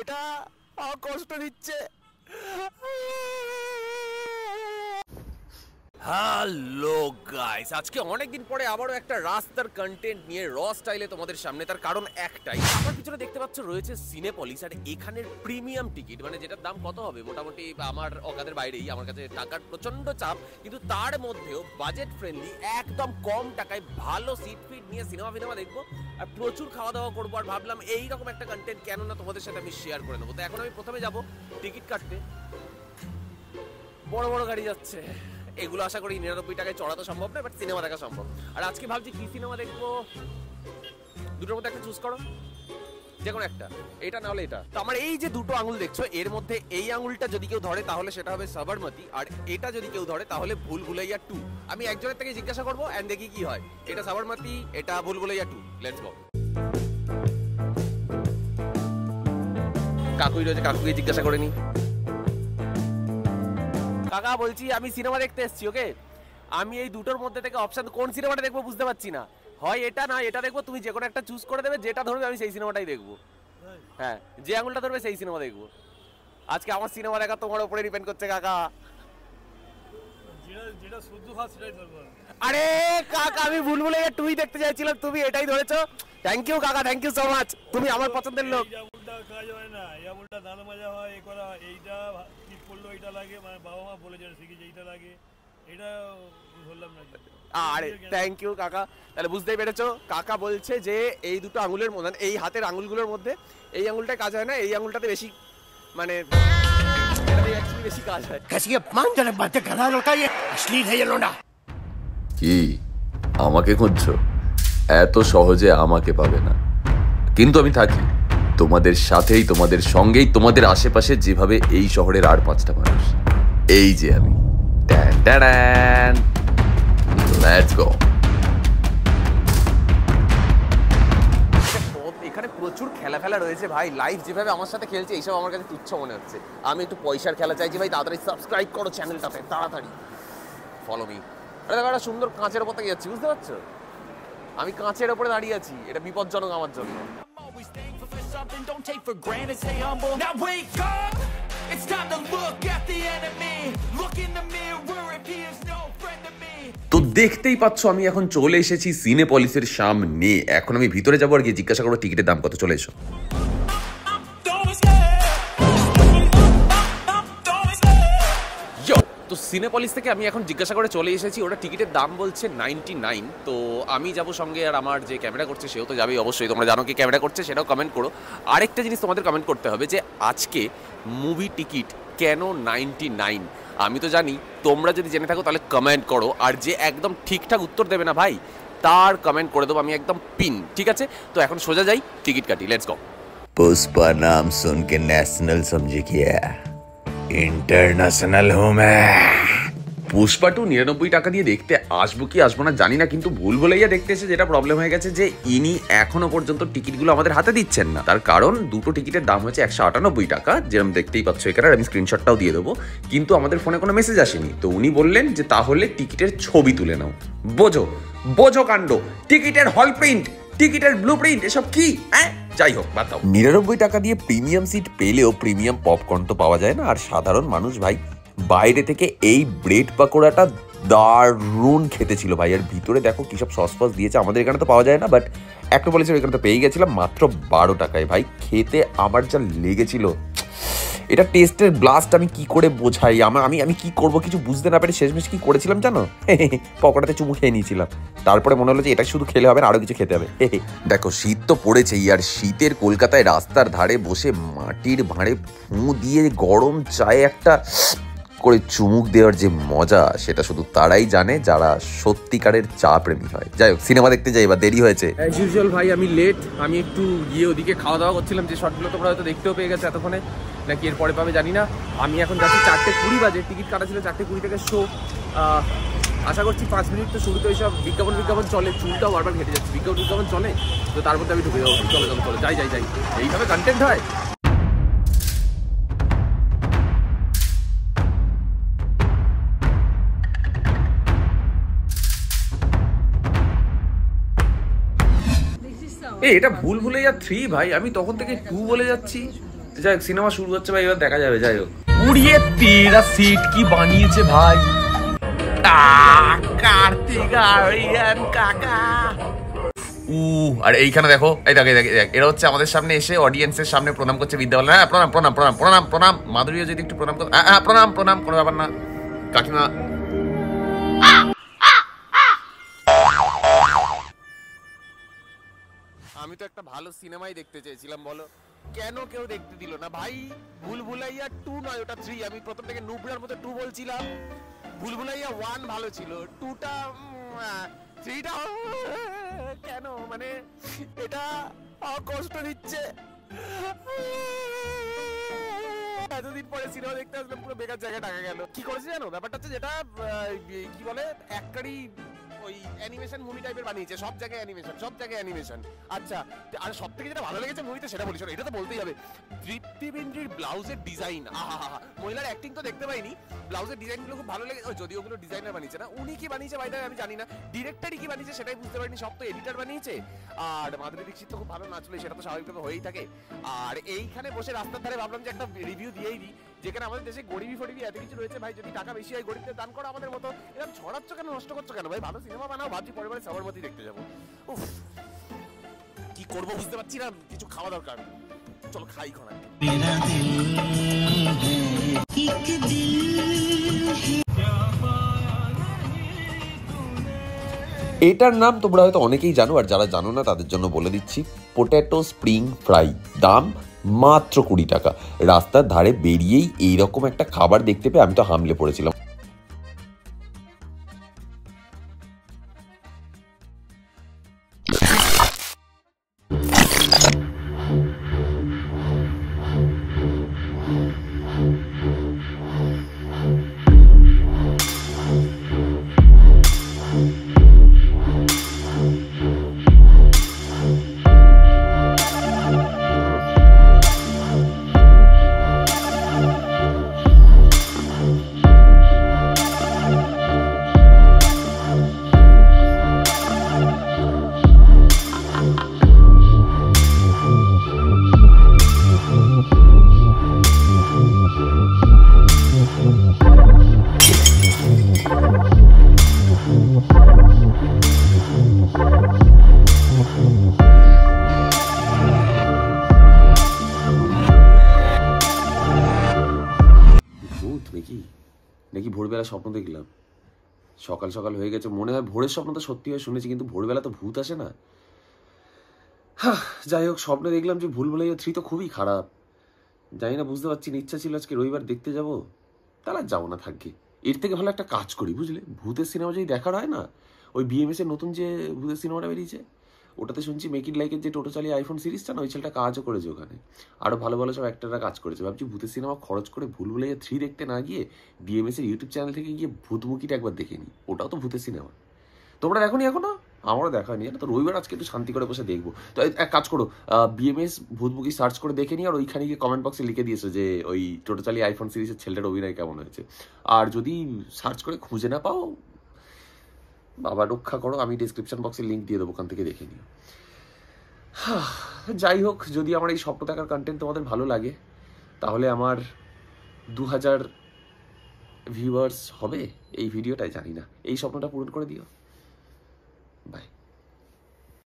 এটা আমার কষ্ট দিচ্ছে। হ্যালো গাইস, আজকে অনেকদিন পরে আবারও একটা রাস্তার কন্টেন্ট নিয়ে র স্টাইলে তোমাদের সামনে। তার কারণ একটাই, আমার পিছনে দেখতে পাচ্ছ রয়েছে সিনেপলিস, আর এখানের প্রিমিয়াম টিকিট, মানে যেটার দাম কত হবে মোটামুটি আমার অকাদের বাইরেই, আমার কাছে টাকার প্রচন্ড চাপ, কিন্তু তার মধ্যেও বাজেট ফ্রেন্ডলি, একদম কম টাকায় ভালো সিট ফিট নিয়ে সিনেমা দেখবো আর প্রচুর খাওয়া দাওয়া করবো। আর ভাবলাম এইরকম একটা কন্টেন্ট কেন না তোমাদের সাথে আমি শেয়ার করে নেবো। তো এখন আমি প্রথমে যাব টিকিট কাটতে। বড় বড় গাড়ি যাচ্ছে, এগুলো আশা করি 99 টাকায় চড়া তো সম্ভব না, বাট সিনেমা দেখা সম্ভব। আর আজকে ভাবছি কি সিনেমা দেখবো, দুটোর মধ্যে একটা চুজ করো, যে কোনো একটা, এটা না হলে এটা। তো আমার এই যে দুটো আঙুল দেখছো, এর মধ্যে এই আঙুলটা যদি কেউ ধরে তাহলে সেটা হবে সাবরমতি, আর এটা যদি কেউ ধরে তাহলে ভুল ভুলাইয়া 2। আমি একজনের থেকে জিজ্ঞাসা করবো এন্ড দেখি কি হয়। এটা সাবরমতি, এটা ভুল ভুলাইয়া 2। Let's go. কাকুই রয়েছে, কাকুকে জিজ্ঞাসা করে নি। কাকা বলছি, আমি সিনেমা দেখতে এসেছি, ওকে? আমি এই দুটোর মধ্যে থেকে অপশন কোন সিনেমাটা দেখবো বুঝতে পারছি না। হয় এটা না এটা দেখবো, তুমি যে কোনো একটা চুজ করে দেবে, যেটা ধরবে আমি সেই সিনেমাটাই দেখবো। হ্যাঁ, যে আঙুলটা ধরবে সেই সিনেমা দেখবো। আজকে আমার সিনেমা দেখা তোমার উপরে ডিপেন্ড করছে কাকা। যেটা শুদ্ধ ভাত সেটাই ধরবো। আরে কাকা, আমি ভুলভুলাইয়া 2 দেখতে চাইছিলাম, তুমি এটাই ধরেছো। থ্যাংক ইউ কাকা, থ্যাংক ইউ সো মাচ, তুমি আমার পছন্দের লোক। এই আঙুলটা কাজ হয় না, এই আঙুলটা দান মাজা হয়, এই করা এইটা কি করলো, এটা লাগে, মানে বাবা মা বলে যেটা শিখেছে এইটা লাগে, এটা ধরলাম না। আরে থ্যাংক ইউ কাকা, তাহলে বুঝতেই পেরেছো, কাকা বলছে যে এই দুটো আঙুলের মধ্যে, এই হাতের আঙুলগুলোর মধ্যে এই আঙুলটা কাজ হয় না, এই আঙুলটাতে বেশি, মানে এটাতে অ্যাকচুয়ালি বেশি কাজ হয়। कैसी अपमानजनक बातें कर रहा है लड़का, ये अश्लील है ये लोंडा। কি আমাকে খুঁজছো? এত সহজে আমাকে পাবে না, কিন্তু আমি থাকি তোমাদের সাথেই, তোমাদের সঙ্গেই, তোমাদের আশেপাশে, যেভাবে এই শহরের আর 5টা মানুষ। এই যে আমি, লেটস গো। এখানে প্রচুর খেলা ফেলা রয়েছে ভাই, লাইভ যেভাবে আমার সাথে খেলছে এইসব আমার কাছে তুচ্ছ মনে হচ্ছে। আমি একটু পয়সার খেলা চাইছি ভাই, তাড়াতাড়ি সাবস্ক্রাইব করো চ্যানেলটাতে, তাড়াতাড়ি ফলো মি। আরে দেখো, একটা সুন্দর কাঁচের ওপর থেকে যাচ্ছি, বুঝতে পারছো? আমি কাঁচের ওপরে দাঁড়িয়ে আছি, এটা বিপজ্জনক আমার জন্য। Don't take for granted, stay humble. Now wake up, it's time to look at the enemy. Look in the mirror if he is no friend to me. তো দেখতেই পাচ্ছ আমি এখন চলে এসেছি সিনেপলিসের সামনে। এখন আমি ভিতরে যাবো আর গিয়ে জিজ্ঞাসা করবো টিকিটের দাম কত। চলে এসো। তো সিনেপলিস থেকে আমি এখন জিজ্ঞাসা করে চলে এসেছি, ওটা টিকিটের দাম বলছে 99। তো আমি যাব সঙ্গে, আর আমার যে ক্যামেরা করছে সেও তো যাবেই অবশ্যই। তোমরা জানো কি ক্যামেরা করছে, সেটাও কমেন্ট করো। আরেকটা জিনিস তোমাদের কমেন্ট করতে হবে যে আজকে মুভি টিকিট কেন 99। আমি তো জানি, তোমরা যদি জেনে থাকো তাহলে কমেন্ট করো, আর যে একদম ঠিকঠাক উত্তর দেবে না ভাই, তার কমেন্ট করে দেবো আমি একদম পিন, ঠিক আছে? তো এখন সোজা যাই, টিকিট কাটি, লেটস গো। पुष्पा नाम सुन के नेशनल समझे किया, इंटरनेशनल हूं मैं। পুষ্পা 2 99 টাকা দিয়ে দেখতে আসবো কি আসবো না জানি না, কিন্তু ভুল ভুলাইয়া দেখতে এসে যেটা প্রবলেম হয়ে গেছে যে ইনি এখনো পর্যন্ত টিকিটগুলো আমাদের হাতে দিচ্ছেন না। তার কারণ দুটো টিকিটের দাম হচ্ছে 198 টাকা, যেরকম দেখতেই পাচ্ছ এখানে, আমি স্ক্রিনশটটাও দিয়ে দেবো, কিন্তু আমাদের ফোনে কোনো মেসেজ আসেনি। তো উনি বললেন যে তাহলে টিকিটের ছবি তুলে নাও। বোঝো বোঝো কাণ্ড, টিকিটের হল প্রিন্ট, টিকিটের ব্লু প্রিন্ট, এসব কি? হ্যাঁ, যাই হোক, বাদ দাও। 99 টাকা দিয়ে প্রিমিয়াম সিট পেলেও প্রিমিয়াম পপকর্ন তো পাওয়া যায় না। আর সাধারণ মানুষ ভাই, বাইরে থেকে এই ব্রেড পাকোড়াটা দারুণ খেতে ছিল ভাই, আর ভিতরে দেখো কি সব সস ফস দিয়েছে, আমাদের এখানে তো পাওয়া যায় না, বাট একটা বলেছিল এখানে তো পেয়ে গেছিলাম মাত্র 12 টাকায়। ভাই খেতে আমার যা লেগেছিল, এটা টেস্টের ব্লাস্ট আমি কি করে বোঝাই। আমি কি করব কিছু বুঝতে না পেরে শেষমেশ কি করেছিলাম জানো, পকোড়াতে চুমু খেয়ে নিয়েছিলাম। তারপরে মনে হলো যে এটা শুধু খেলে হবে না, আরো কিছু খেতে হবে। দেখো শীত তো পড়েছেই, আর শীতের কলকাতায় রাস্তার ধারে বসে মাটির ভাঁড়ে ফুঁ দিয়ে গরম চায়ে একটা করে চুমুক দেওয়ার যে মজা, সেটা শুধু তারাই জানে যারা সত্যিকারের চা প্রেমী হয়। যাই হোক, সিনেমা দেখতে যাই, বা দেরি হয়েছে অ্যাজ ইউজুয়াল ভাই, আমি লেট। আমি একটু গিয়ে ওদিকে খাওয়া দাওয়া করছিলাম, যে শর্টগুলো তোমরা হয়তো দেখতেও পেয়ে গেছে এতক্ষণে, নাকি এর পরে পাবে জানি না। আমি এখন যাচ্ছি 4:20 বাজে, টিকিট কাটা ছিল 4:20 থেকে শো। আশা করছি 5 মিনিট তো শুরুতে ওইসব বিজ্ঞাপন চলে, চুলটাও বারবার ঘেটে যাচ্ছে, বিজ্ঞাপন চলে, তো তার মধ্যে আমি ঢুকে যাবো। চলো যাই, এইভাবে কন্টেন্ট হয়। এটা ভুল ভুলাইয়া 3 ভাই, আমি তখন থেকে 2 বলে যাচ্ছি। যাই হোক, সিনেমা শুরু হচ্ছে ভাই, এবার দেখা যাবে। যাই হোক, উড়িয়ে তেরা সেট কি বানিয়েছে ভাই, কার্তিক আরিয়ান কাকা। আর এইখানে দেখো, এই দেখ এরা হচ্ছে আমাদের সামনে এসে অডিয়েন্সের সামনে প্রণাম করছে বিদ্যাবালা। হ্যাঁ, প্রণাম প্রণাম প্রণাম প্রণাম প্রণাম। মাধুরীও যদি একটু প্রণাম করো। হ্যাঁ প্রণাম প্রণাম, কোনো ব্যাপার না কাকিমা। আমি তো একটা ভালো সিনেমাই দেখতে চেয়েছিলাম, বলো কেন কেউ দেখতে দিল না ভাই? ভুলভুলাইয়া 2 নয়, ওটা 3। আমি প্রথম থেকে নুবড়ার মতো 2 বলছিলাম। ভুলভুলাইয়া 1 ভালো ছিল, 2টা 3টা কেন, মানে এটা কষ্ট দিচ্ছে। এতদিন পরে সিনেমা দেখতে আসলাম, পুরো বেকার জায়গায় টাকা গেল। কি করেছে জানো, ব্যাপারটা হচ্ছে যেটা কি বলে, একটারই ওই অ্যানিমেশন মুভি টাইপের বানিয়েছে, সব জায়গায় অ্যানিমেশন, সব জায়গায় অ্যানিমেশন। আচ্ছা, আর সব থেকে যেটা ভালো লেগেছে মুভিতে সেটা বলি, এটা তো বলতেই হবে। তৃপ্তি বিন্দ্রির ব্লাউজের ডিজাইন, আহা, মহিলার অ্যাক্টিং তো দেখতে পাইনি, ব্লাউজের ডিজাইনগুলো খুব ভালো লেগেছে। যদিও ওগুলো ডিজাইনার বানিয়েছে না, উনি কি বানিয়েছে ভাই আমি জানি না, ডিরেক্টরই কি বানিয়েছে সেটাই বুঝতে পারিনি, সব তো এডিটর বানিয়েছে। আর মাধুরী দীক্ষিত তো খুব ভালো নাচলে, সেটা তো স্বাভাবিকভাবে হয়েই থাকে। আর এইখানে বসে রাস্তার ধারে ভাবলাম যে একটা রিভিউ দিয়েই দিই, যেখানে আমাদের দেশে গরিবি ফরিবি এত কিছু রয়েছে ভাই, যদি টাকা বেশি হয় গরিবদের দান করো, আমাদের মতো এরকম ছড়াচ্ছ কেন, নষ্ট করছো কেন ভাই? ভালো সিনেমা বানাও, ভাবছি পরের বারে সবরমতি দেখতে যাবো। উফ, কি করবো বুঝতে পারছি না, কিছু খাওয়া দরকার, চলো খাই খানা। এটার নাম তোমরা হয়তো অনেকেই জানো, আর যারা জানো না তাদের জন্য বলে দিচ্ছি। পোট্যাটো স্প্রিং ফ্রাই, দাম মাত্র 20 টাকা। রাস্তার ধারে বেরিয়েই এইরকম একটা খাবার দেখতে পেয়ে আমি তো হামলে পড়েছিলাম। নাকি ভোরবেলা স্বপ্ন দেখলাম, সকাল সকাল হয়ে গেছে, মনে হয় ভোরের স্বপ্ন তো সত্যি হয় শুনেছি, কিন্তু ভোরবেলা তো ভূত আসে না। যাই হোক, স্বপ্নে দেখলাম যে ভুলভুলাইয়া 3 তো খুবই খারাপ, জানি না, বুঝতে পারছি না। ইচ্ছা ছিল আজকে রবিবার দেখতে যাব, তাহলে আর যাবো না, থাকি। এর থেকে ভালো একটা কাজ করি, বুঝলে, ভূতের সিনেমা যদি দেখার হয় না, ওই বিএমএস এর নতুন যে ভূতের সিনেমাটা বেরিয়েছে, ওটাতে শুনছি মেক ইট লাইকের যে টোটো চালিয়ে আইফোন সিরিজটা না, ওই ছেলেটা কাজও করেছে ওখানে, আরও ভালো ভালো সব অ্যাক্টররা কাজ করেছে। ভাবছি ভূতের সিনেমা খরচ করে ভুলভুলাইয়া 3 দেখতে না গিয়ে বিএমএস এর ইউটিউব চ্যানেল থেকে গিয়ে ভূতমুখিটা একবার দেখে নিই, ওটাও তো ভূতের সিনেমা। তোমরা দেখোনি এখনো? আমারও দেখা হয়নি, তো রবিবার আজকে একটু শান্তি করে বসে দেখবো। তো এক কাজ করো, বিএমএস ভূতমুখী সার্চ করে দেখে নিই, আর ওইখানে গিয়ে কমেন্ট বক্সে লিখে দিয়েছো যে ওই টোটো চালিয়ে আইফোন সিরিজের ছেলেটার অভিনয় কেমন হয়েছে। আর যদি সার্চ করে খুঁজে না পাও, বাবা রক্ষা করো, আমি ডিসক্রিপশন বক্সে লিঙ্ক দিয়ে দেবো, ওখান থেকে দেখে নিও। যাই হোক, যদি আমার এই স্বপ্ন দেখার কন্টেন্ট তোমাদের ভালো লাগে, তাহলে আমার 2000 ভিউয়ার্স হবে এই ভিডিওটাই, জানি না, এই স্বপ্নটা পূরণ করে দিও। বাই।